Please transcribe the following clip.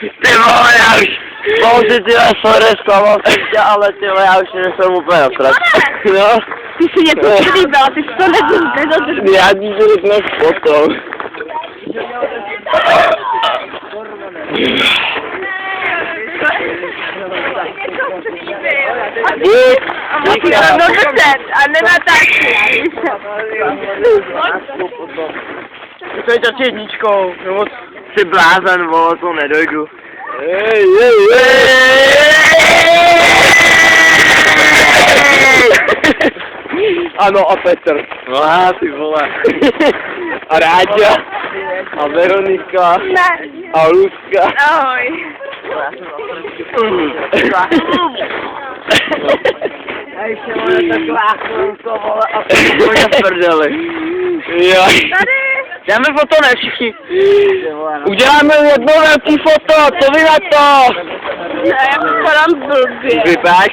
Ty vole, já už... Bože, ty sorry, zklamal jsem tě, ale ty vole, já už nejsem úplně okrat. No. Ty si něco slíbila, ty jsi to nedodržel. Já ti to řeknu potom. No dobře, a nenatáčí. To je taky jedničkou, nebo jsi blázen, vole, to nedojdu. Ano, a Petr. No ty vole. A Ráďa. A Veronika. Ne. A Luzka. Ahoj. A ještě vole taková chvilko, vole, a to je v prdeli. Jo. Tady. Dáme foto, ne všichni. Uděláme jedno velký foto, co vy na to? Já vypadám blbě. Vypadáš